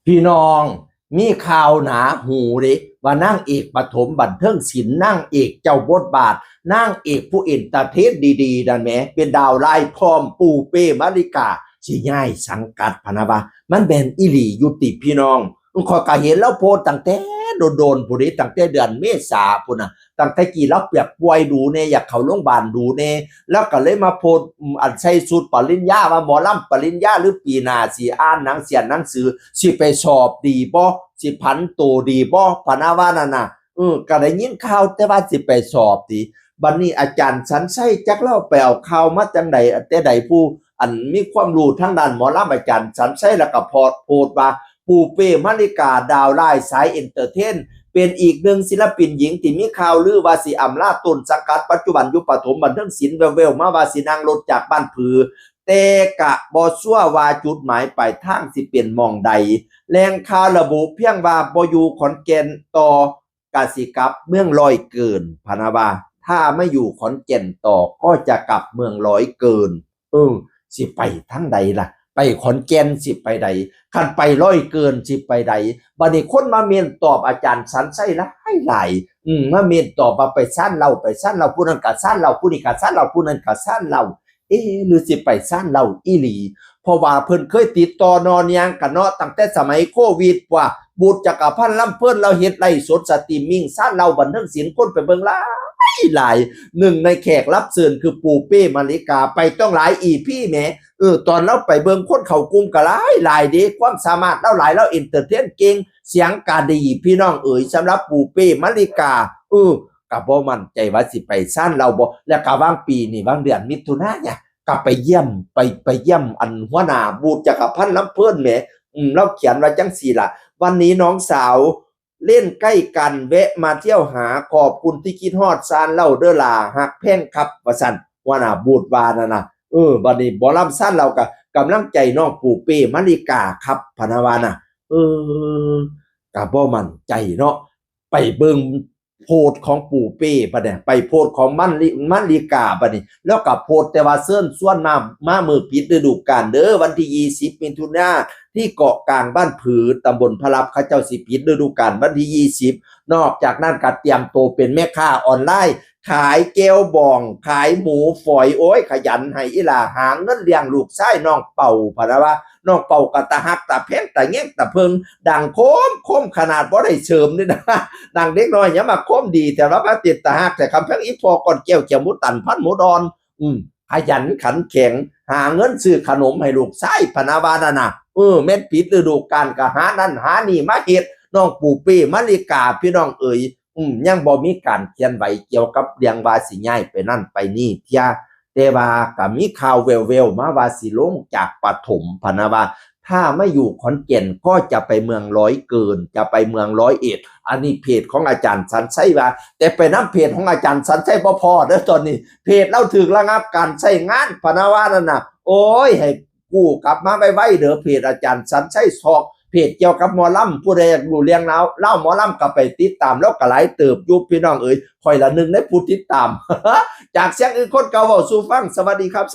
พี่น้องมีข่าวหนาหูเด้ว่านางเอกปฐมบันเทิงศิลป์นางเอกเจ้าบทบาทนางเอกผู้เอนเตอร์เทนดีๆนั่นแหมเป็นดาวไล่พร้อมปูเป้มาริกาสิย้ายสังกัดพะนะว่ามันแม่นอีหลีอยู่ติพี่น้องข้อยก็เห็นแล้วโพสต์ตั้งแต่โดนๆพุ่นนี้ตั้งแต่เดือนเมษาพุ่นน่ะตั้งแต่กี้เราเปียกป่วยดูแน่อยากเข้าโรงพยาบาลดูแน่แล้วก็เลยมาโพสต์อันใส่ชุดปริญญาว่าหมอลำปริญญาหรือปีหน้าสิอ่านหนังเสียนหนังสือสิไปสอบดีบ่สิพันโตดีบ่พะนะว่านั่นน่ะก็ได้ยินข่าวแต่ว่าสิไปสอบติบัดนี้อาจารย์สันชัยจักเล่าไปเอาข่าวมาจังใดแต่ใดผู้อันมีความรู้ทางด้านหมอลำอาจารย์สันชัยแล้วก็โพสต์ว่าปูเป้มาริกาดาวร้ายสายเอนเตอร์เทนเป็นอีกหนึ่งศิลปินหญิงที่มีข่าวลือว่าสิอำลาต้นสังกัดปัจจุบันอยู่ปฐมบันเทิงศิลป์แววๆมาว่าสินั่งรถจากบ้านผือแต่กะบ่ซัวว่าจุดหมายปลายทางสิเป็นหม้องใดแหล่งข่าวระบุเพียงว่าบ่อยู่ขอนแก่นต่อกสิกลับเมืองร้อยเกินพะนะว่าถ้าไม่อยู่ขอนแก่นต่อก็จะกลับเมืองร้อยเกินสิไปทางใดล่ะไปขอนแก่นสิไปใดคันไปร้อยเกินสิไปใดบัดนี้คนมาเมียนตอบอาจารย์สันชัยหลายมาเมียนตอบว่าไปซ่านเราผู้นั้นก็ซ่านเราผู้นี้ก็ซ่านเราผู้นั้นก็ซ่านเราหรือสิไปซ่านเราอีหลีเพราะว่าเพิ่นเคยติดต่อนอนยังกันเนาะตั้งแต่สมัยโควิดว่าบูตรจักรพันธ์ลำเพิ่นเราเฮ็ดไลฟ์สดสตรีมมิ่งซ่านเราบันเทิงศิลป์คนไปเบิ่งหลายหนึ่งในแขกรับเชิญคือปูเป้มาริกาไปต้องหลายEPแหมตอนเราไปเบิ่งคนเข้ากลุ่มก็หลายเด้ความสามารถเราหลายเราเอนเตอร์เทนเก่งเสียงกาดีพี่น้องสำหรับปูเป้มาริกาก็บ่มั่นใจว่าสิไปซ่านเราบ่แล้วก็วางปีนี่วางเดือนมิถุนายนเนี่ยก็ไปเยี่ยมไปเยี่ยมอันหัวหน้าบูตรจักรพันธ์ลำเพิ่นแหมเราเขียนว่าจังซี่ล่ะวันนี้น้องสาวเล่นใกล้กันแวะมาเที่ยวหาขอบคุณที่คิดฮอดซานเล่าเด้อล่ะฮักแพงครับว่าซั่นหัวหน้าบูตรว่านั่นน่ะบัดนี้บ่ลำซานเราก็กำลังใจน้องปูเป้มาริกาครับพะนะว่าน่ะก็บ่มั่นใจเนาะไปเบิ่งโพสต์ของปูเป้บัดนี้ไปโพสต์ของมันริกาบัดนี้แล้วก็โพสต์แต่ว่าเชิญชวนมามื้อปิดฤดูกาลเด้อวันที่20มิถุนายนที่เกาะกลางบ้านผือตำบลพระลับเขาเจ้าสิปิดฤดูกาลวันที่20นอกจากนั้นก็เตรียมโตเป็นแม่ค้าออนไลน์ขายแก้วบองขายหมูฝอยโอ้ยขยันให้อีหล่าหาเงินเลี้ยงลูกชายน้องเป่าพะนะว่าน้องเป่าก็ตาฮักตาแพงตาแงงตาเพิงดังโคมขนาดบ่ได้เสริมนี่นะดังเด็กน้อยอย่ามาโคมดีแต่ว่ามาติดตาฮักแต่คำเพียงอีพอก่อนแก้วเจียวหมูตันพันหมูดอนขยันขันแข็งหาเงินซื้อขนมให้ลูกชายพะนะว่านั่นน่ะแม่นปิดฤดูกาลก็หานั่นหานี่มาเฮ็ดน้องปูเป้มาริกาพี่น้องยังบ่มีการเขียนไว้เกี่ยวกับเรื่องว่าสิย้ายไปนั่นไปนี่เที่ยแต่ว่าก็มีข่าวแว่วๆมาว่าสิลงจากปฐมพะนะว่าถ้าไม่อยู่ขอนแก่นก็จะไปเมืองร้อยเกินจะไปเมืองร้อยเอ็ดอันนี้เพจของอาจารย์สันชัยว่าแต่ไปนำเพจของอาจารย์สันชัยบ่พอเด้อตอนนี้เพจเราถูกระงับการใช้งานพะนะว่านั่นน่ะโอ้ยให้กู้กลับมาไวๆเด้อเพจอาจารย์สันชัยซอกเพจเกี่ยวกับหมอลำผู้ใดอยากรู้เรื่องเล่าหมอลำก็ไปติดตามแล้วก็หลายเติบอยู่พี่น้องค่อยละหนึ่งในผู้ติดตามจากเสียงอื่นคนเก่าเว้าสู่ฟังสวัสดีครับ